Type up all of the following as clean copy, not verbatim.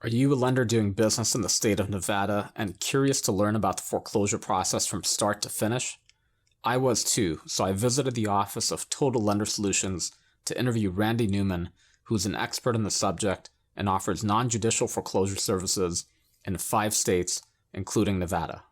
Are you a lender doing business in the state of Nevada and curious to learn about the foreclosure process from start to finish? I was too, so I visited the office of Total Lender Solutions to interview Randy Newman, who's an expert in the subject and offers non-judicial foreclosure services in 5 states, including Nevada.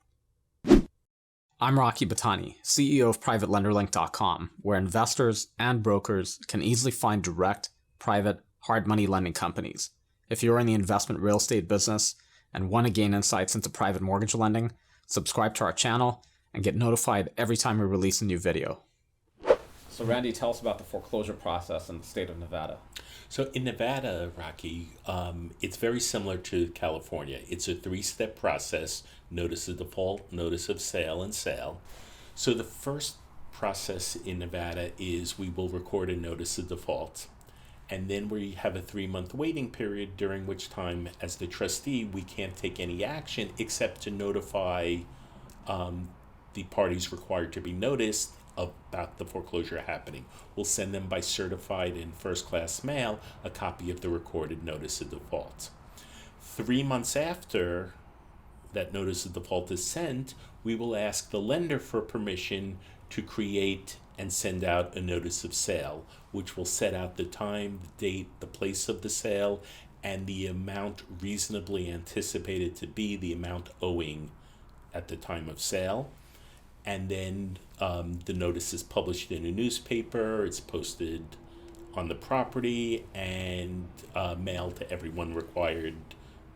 I'm Rocky Butani, CEO of PrivateLenderLink.com, where investors and brokers can easily find direct, private, hard money lending companies. If you're in the investment real estate business and want to gain insights into private mortgage lending, subscribe to our channel and get notified every time we release a new video. So Randy, tell us about the foreclosure process in the state of Nevada. So in Nevada, Rocky, it's very similar to California. It's a 3-step process: notice of default, notice of sale, and sale. So the first process in Nevada is we will record a notice of default. And then we have a 3-month waiting period, during which time, as the trustee, we can't take any action except to notify the parties required to be noticed about the foreclosure happening. We'll send them by certified and first-class mail a copy of the recorded notice of default. 3 months after that notice of default is sent, we will ask the lender for permission to create and send out a notice of sale, which will set out the time, the date, the place of the sale, and the amount reasonably anticipated to be the amount owing at the time of sale. And then the notice is published in a newspaper, it's posted on the property, and mailed to everyone required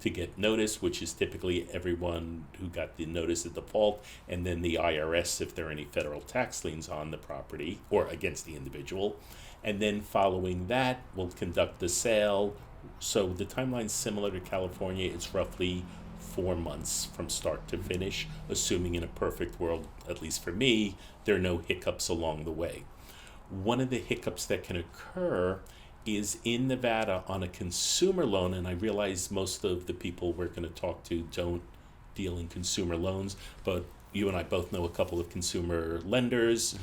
to get notice, which is typically everyone who got the notice of default, and then the IRS if there are any federal tax liens on the property or against the individual. And then following that, we'll conduct the sale. So the timeline's similar to California. It's roughly 4 months from start to finish, assuming in a perfect world, at least for me, there are no hiccups along the way. One of the hiccups that can occur is in Nevada on a consumer loan, and I realize most of the people we're going to talk to don't deal in consumer loans, but you and I both know a couple of consumer lenders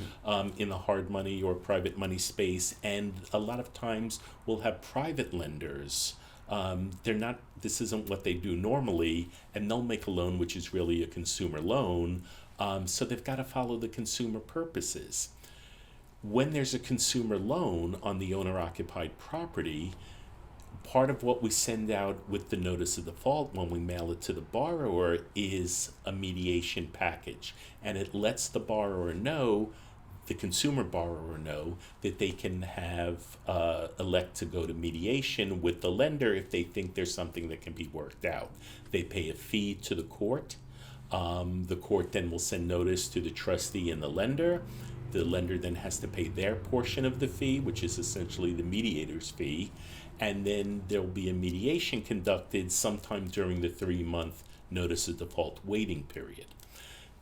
in the hard money or private money space, and a lot of times we'll have private lenders. This isn't what they do normally, and they'll make a loan which is really a consumer loan, so they've got to follow the consumer purposes. When there's a consumer loan on the owner-occupied property, part of what we send out with the notice of default when we mail it to the borrower is a mediation package. And it lets the borrower know, the consumer borrower know, that they can have elect to go to mediation with the lender if they think there's something that can be worked out. They pay a fee to the court. The court then will send notice to the trustee and the lender. The lender then has to pay their portion of the fee, which is essentially the mediator's fee, and then there'll be a mediation conducted sometime during the 3-month notice of default waiting period.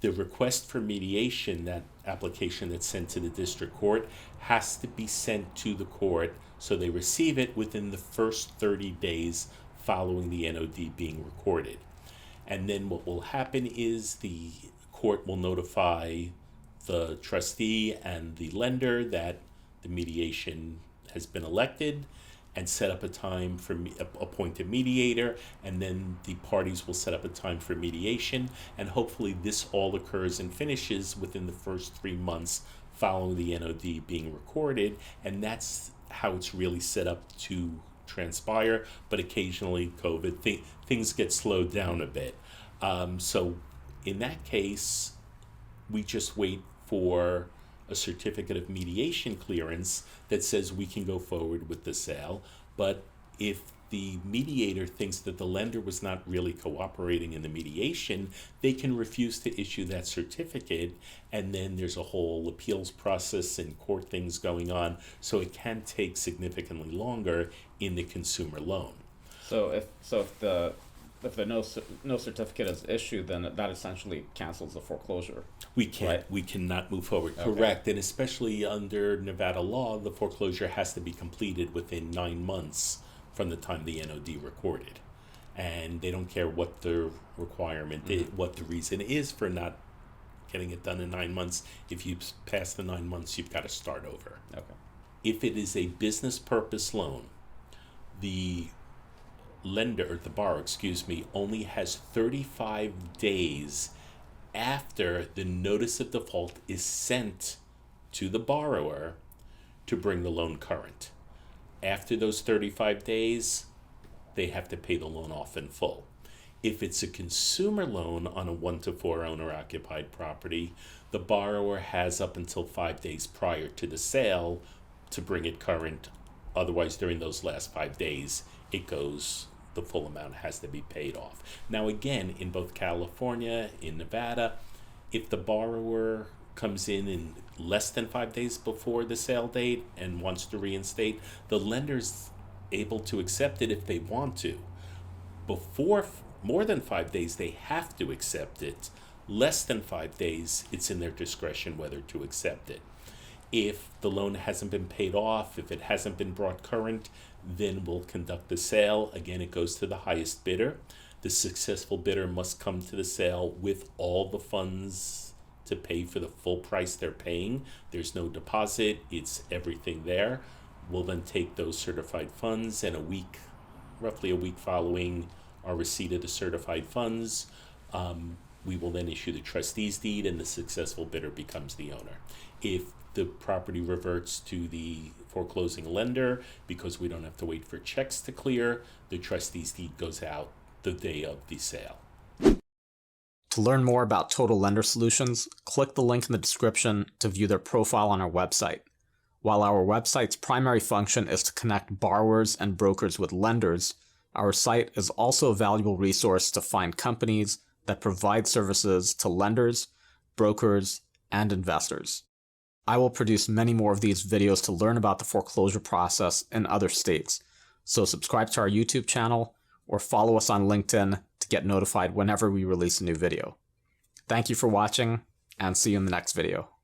The request for mediation, that application that's sent to the district court, has to be sent to the court so they receive it within the first 30 days following the NOD being recorded. And then what will happen is the court will notify the trustee and the lender that the mediation has been elected and set up a time for appoint a mediator, and then the parties will set up a time for mediation, and hopefully this all occurs and finishes within the first 3 months following the NOD being recorded, and that's how it's really set up to transpire. But occasionally COVID things get slowed down a bit, so in that case we just wait for a certificate of mediation clearance that says we can go forward with the sale. But if the mediator thinks that the lender was not really cooperating in the mediation, they can refuse to issue that certificate, and then there's a whole appeals process and court things going on, so it can take significantly longer in the consumer loan. So if the no certificate is issued, then that essentially cancels the foreclosure. We cannot move forward. Okay. Correct. And especially under Nevada law, the foreclosure has to be completed within 9 months from the time the NOD recorded. And they don't care what the requirement is, what the reason is for not getting it done in 9 months. If you pass the 9 months, you've got to start over. Okay. If it is a business purpose loan, the the borrower, only has 35 days after the notice of default is sent to the borrower to bring the loan current. After those 35 days, they have to pay the loan off in full. If it's a consumer loan on a 1 to 4 owner occupied property, the borrower has up until 5 days prior to the sale to bring it current. Otherwise, during those last 5 days, the full amount has to be paid off. Now, again, in both California, in Nevada, if the borrower comes in less than 5 days before the sale date and wants to reinstate, the lender's able to accept it if they want to. Before more than 5 days, they have to accept it. Less than 5 days, it's in their discretion whether to accept it. If the loan hasn't been paid off, if it hasn't been brought current, then we'll conduct the sale. Again, it goes to the highest bidder. The successful bidder must come to the sale with all the funds to pay for the full price they're paying. There's no deposit, it's everything there. We'll then take those certified funds, and roughly a week following our receipt of the certified funds, we will then issue the trustee's deed, and the successful bidder becomes the owner. If the property reverts to the foreclosing lender, because we don't have to wait for checks to clear, the trustee's deed goes out the day of the sale. To learn more about Total Lender Solutions, click the link in the description to view their profile on our website. While our website's primary function is to connect borrowers and brokers with lenders, our site is also a valuable resource to find companies that provide services to lenders, brokers, and investors. I will produce many more of these videos to learn about the foreclosure process in other states, so subscribe to our YouTube channel or follow us on LinkedIn to get notified whenever we release a new video. Thank you for watching, and see you in the next video.